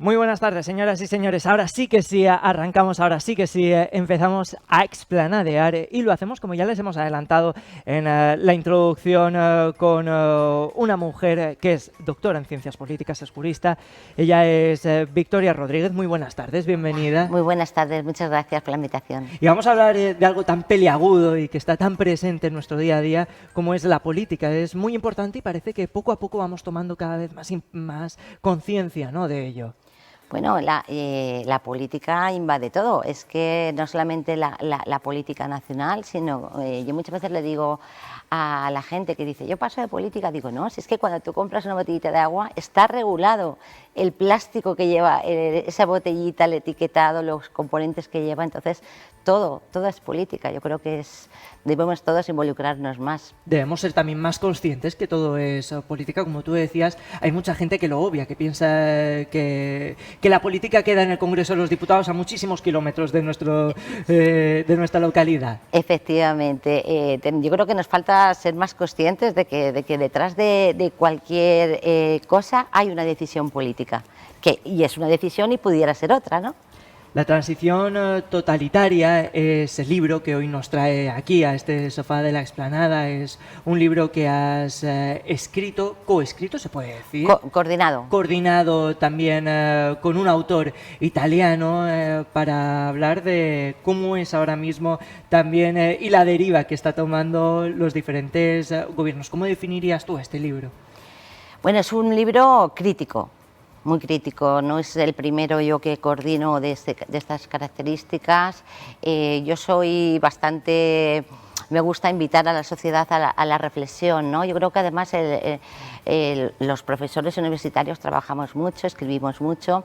Muy buenas tardes, señoras y señores. Ahora sí que sí arrancamos, ahora sí que sí empezamos a explanadear y lo hacemos como ya les hemos adelantado en la introducción con una mujer que es doctora en Ciencias Políticas, es jurista. Ella es Victoria Rodríguez. Muy buenas tardes, bienvenida. Muy buenas tardes, muchas gracias por la invitación. Y vamos a hablar de algo tan peliagudo y que está tan presente en nuestro día a día como es la política. Es muy importante y parece que poco a poco vamos tomando cada vez más conciencia, ¿no?, de ello. Bueno, la política invade todo. Es que no solamente la política nacional, sino yo muchas veces le digo a la gente que dice, yo paso de política, digo, no, si es que cuando tú compras una botellita de agua está regulado el plástico que lleva esa botellita, el etiquetado, los componentes que lleva, entonces todo es política. Yo creo que debemos todos involucrarnos más. Debemos ser también más conscientes que todo es política, como tú decías. Hay mucha gente que lo obvia, que piensa que la política queda en el Congreso de los Diputados a muchísimos kilómetros de nuestra localidad. Efectivamente, yo creo que nos falta ser más conscientes de que detrás de cualquier cosa hay una decisión política, y es una decisión y pudiera ser otra, ¿no? La transición totalitaria es el libro que hoy nos trae aquí a este sofá de la explanada. Es un libro que has escrito, coescrito se puede decir. Coordinado. Coordinado también con un autor italiano para hablar de cómo es ahora mismo también y la deriva que está tomando los diferentes gobiernos. ¿Cómo definirías tú este libro? Bueno, es un libro crítico. Muy crítico, no es el primero yo que coordino de estas características. Yo soy bastante, me gusta invitar a la sociedad a la reflexión, ¿no? Yo creo que además los profesores universitarios trabajamos mucho, escribimos mucho,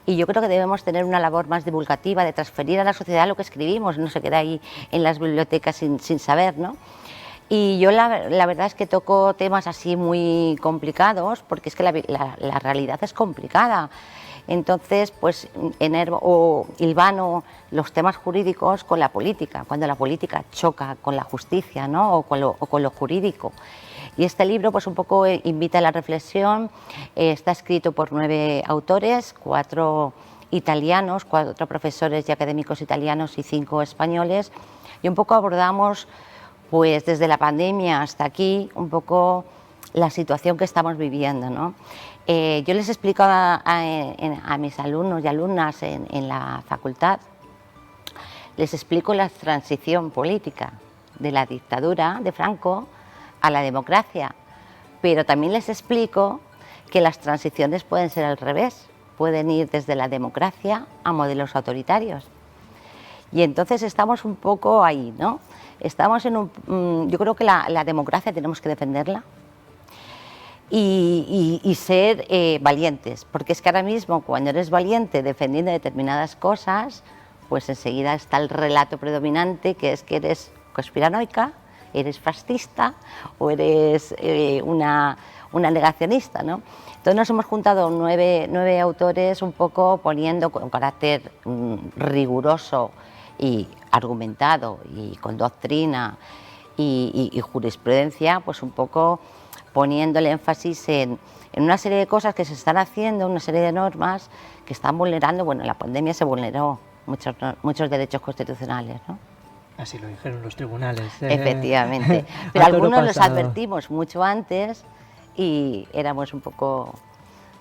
y yo creo que debemos tener una labor más divulgativa de transferir a la sociedad lo que escribimos, no se queda ahí en las bibliotecas sin saber, ¿no? Y yo la verdad es que toco temas así muy complicados, porque es que la realidad es complicada. Entonces, pues hilvano los temas jurídicos con la política, cuando la política choca con la justicia, ¿no?, o con lo jurídico. Y este libro pues un poco invita a la reflexión. Está escrito por 9 autores, 4 italianos, 4 profesores y académicos italianos y 5 españoles, y un poco abordamos pues desde la pandemia hasta aquí, un poco la situación que estamos viviendo, ¿no? Yo les explico a mis alumnos y alumnas en la facultad, les explico la transición política de la dictadura de Franco a la democracia, pero también les explico que las transiciones pueden ser al revés, pueden ir desde la democracia a modelos autoritarios. Y entonces estamos un poco ahí, ¿no? Estamos yo creo que la democracia tenemos que defenderla y ser valientes, porque es que ahora mismo cuando eres valiente defendiendo determinadas cosas, pues enseguida está el relato predominante, que es que eres conspiranoica, eres fascista o eres una negacionista, ¿no? Entonces nos hemos juntado 9 autores un poco poniendo con carácter riguroso y argumentado y con doctrina y jurisprudencia, pues un poco poniendo el énfasis en una serie de cosas que se están haciendo, una serie de normas que están vulnerando. Bueno, en la pandemia se vulneró muchos derechos constitucionales, ¿no? Así lo dijeron los tribunales. Efectivamente, pero algunos los advertimos mucho antes y éramos un poco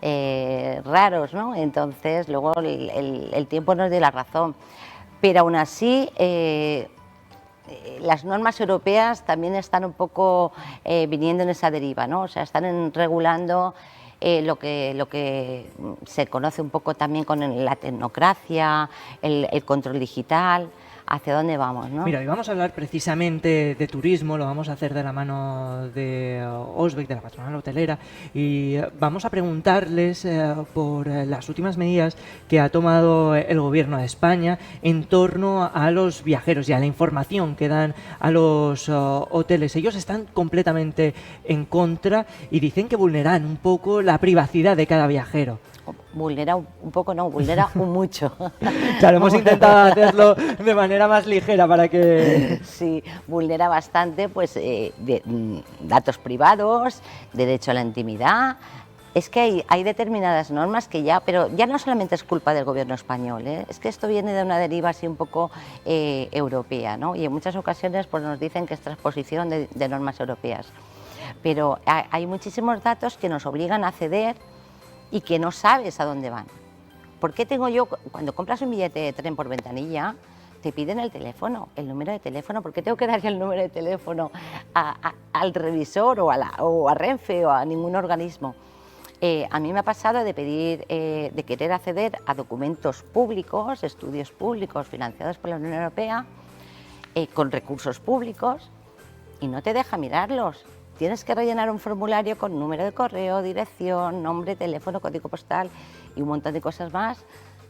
raros, ¿no? Entonces luego el tiempo nos dio la razón. Pero aún así, las normas europeas también están un poco viniendo en esa deriva, ¿no? O sea, están regulando lo que se conoce un poco también con la tecnocracia, el control digital. hacia dónde vamos, ¿no? Mira, hoy vamos a hablar precisamente de turismo, lo vamos a hacer de la mano de Osbec, de la patronal hotelera, y vamos a preguntarles por las últimas medidas que ha tomado el gobierno de España en torno a los viajeros y a la información que dan a los hoteles. Ellos están completamente en contra y dicen que vulneran un poco la privacidad de cada viajero. Vulnera un poco, no, vulnera un mucho. Claro, hemos intentado hacerlo de manera más ligera para que... Sí, vulnera bastante pues, datos privados, derecho a la intimidad. Es que hay determinadas normas que ya, pero ya no solamente es culpa del gobierno español, es que esto viene de una deriva así un poco europea, ¿no? Y en muchas ocasiones pues, nos dicen que es transposición de normas europeas. Pero hay muchísimos datos que nos obligan a ceder y que no sabes a dónde van. ¿Por qué tengo yo, cuando compras un billete de tren por ventanilla, te piden el teléfono, el número de teléfono? ¿Por qué tengo que darle el número de teléfono al revisor o a Renfe o a ningún organismo? A mí me ha pasado de pedir, de querer acceder a documentos públicos, estudios públicos financiados por la Unión Europea, con recursos públicos, y no te deja mirarlos. Tienes que rellenar un formulario con número de correo, dirección, nombre, teléfono, código postal y un montón de cosas más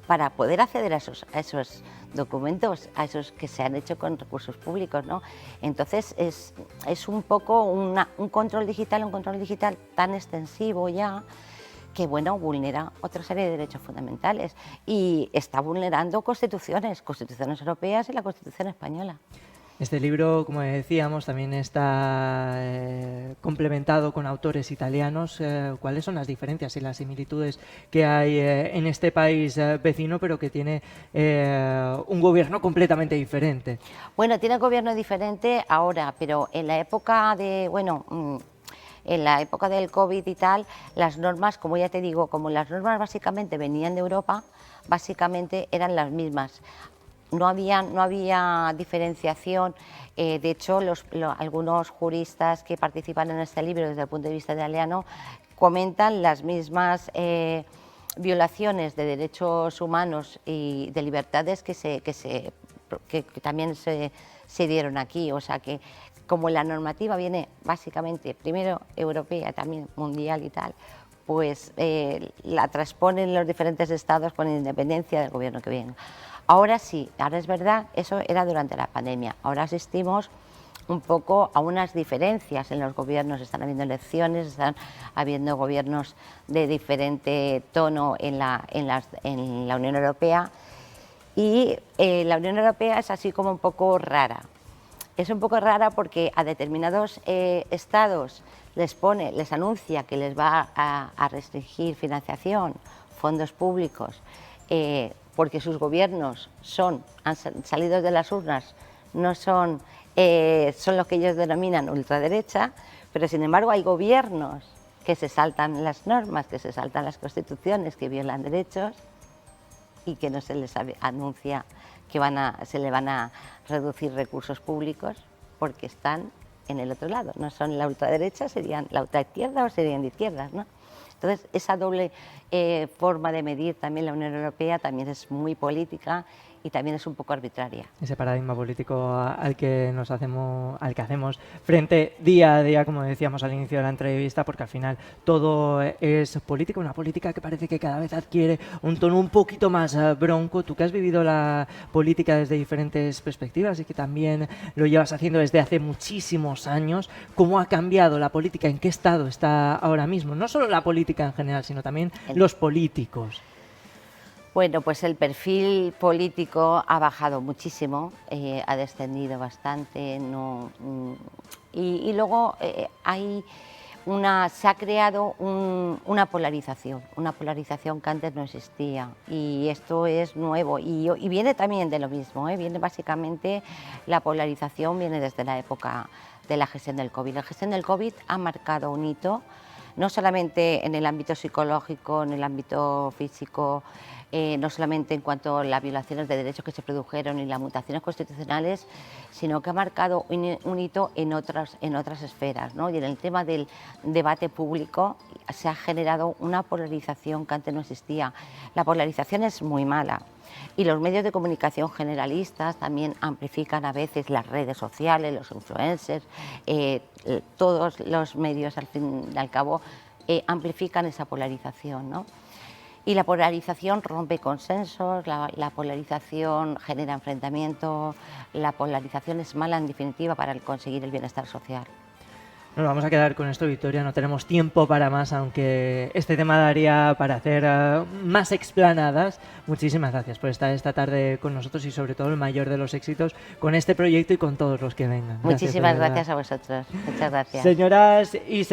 para poder acceder a esos documentos, a esos que se han hecho con recursos públicos, ¿no? Entonces es un poco un control digital tan extensivo ya que, bueno, vulnera otra serie de derechos fundamentales y está vulnerando constituciones europeas y la Constitución española. Este libro, como decíamos, también está complementado con autores italianos. ¿Cuáles son las diferencias y las similitudes que hay en este país vecino, pero que tiene un gobierno completamente diferente? Bueno, tiene un gobierno diferente ahora, pero en la época de, en la época del COVID y tal, las normas, como ya te digo, como las normas básicamente venían de Europa, básicamente eran las mismas. No había diferenciación. De hecho, algunos juristas que participan en este libro desde el punto de vista italiano comentan las mismas violaciones de derechos humanos y de libertades que también se dieron aquí. O sea que, como la normativa viene básicamente, primero europea, también mundial y tal, pues la transponen los diferentes estados con independencia del gobierno que venga. Ahora sí, ahora es verdad, eso era durante la pandemia. Ahora asistimos un poco a unas diferencias en los gobiernos. Están habiendo elecciones, están habiendo gobiernos de diferente tono en la Unión Europea. Y la Unión Europea es así como un poco rara. Es un poco rara porque a determinados estados les anuncia que les va a restringir financiación, fondos públicos, porque sus gobiernos han salido de las urnas, no son los que ellos denominan ultraderecha, pero sin embargo hay gobiernos que se saltan las normas, que se saltan las constituciones, que violan derechos y que no se les anuncia que se le van a reducir recursos públicos porque están en el otro lado. No son la ultraderecha, serían la ultraizquierda o serían de izquierdas, ¿no? Entonces, esa doble forma de medir también la Unión Europea también es muy política y también es un poco arbitraria. Ese paradigma político al que hacemos frente día a día, como decíamos al inicio de la entrevista, porque al final todo es política, una política que parece que cada vez adquiere un tono un poquito más bronco. Tú que has vivido la política desde diferentes perspectivas y que también lo llevas haciendo desde hace muchísimos años, ¿cómo ha cambiado la política? ¿En qué estado está ahora mismo? No solo la política en general, sino también los políticos. Bueno, pues el perfil político ha bajado muchísimo, ha descendido bastante, y luego se ha creado una polarización que antes no existía, y esto es nuevo y viene también de lo mismo, viene básicamente, la polarización viene desde la época de la gestión del COVID. La gestión del COVID ha marcado un hito, no solamente en el ámbito psicológico, en el ámbito físico, no solamente en cuanto a las violaciones de derechos que se produjeron y las mutaciones constitucionales, sino que ha marcado un hito en otras esferas, ¿no? Y en el tema del debate público se ha generado una polarización que antes no existía. La polarización es muy mala. Y los medios de comunicación generalistas también amplifican a veces las redes sociales, los influencers, todos los medios al fin y al cabo amplifican esa polarización, ¿no? Y la polarización rompe consensos, la polarización genera enfrentamiento, la polarización es mala en definitiva para conseguir el bienestar social. Nos vamos a quedar con esto, Victoria, no tenemos tiempo para más, aunque este tema daría para hacer más explanadas. Muchísimas gracias por estar esta tarde con nosotros y sobre todo el mayor de los éxitos con este proyecto y con todos los que vengan. Muchísimas gracias a vosotros. Muchas gracias. Señoras y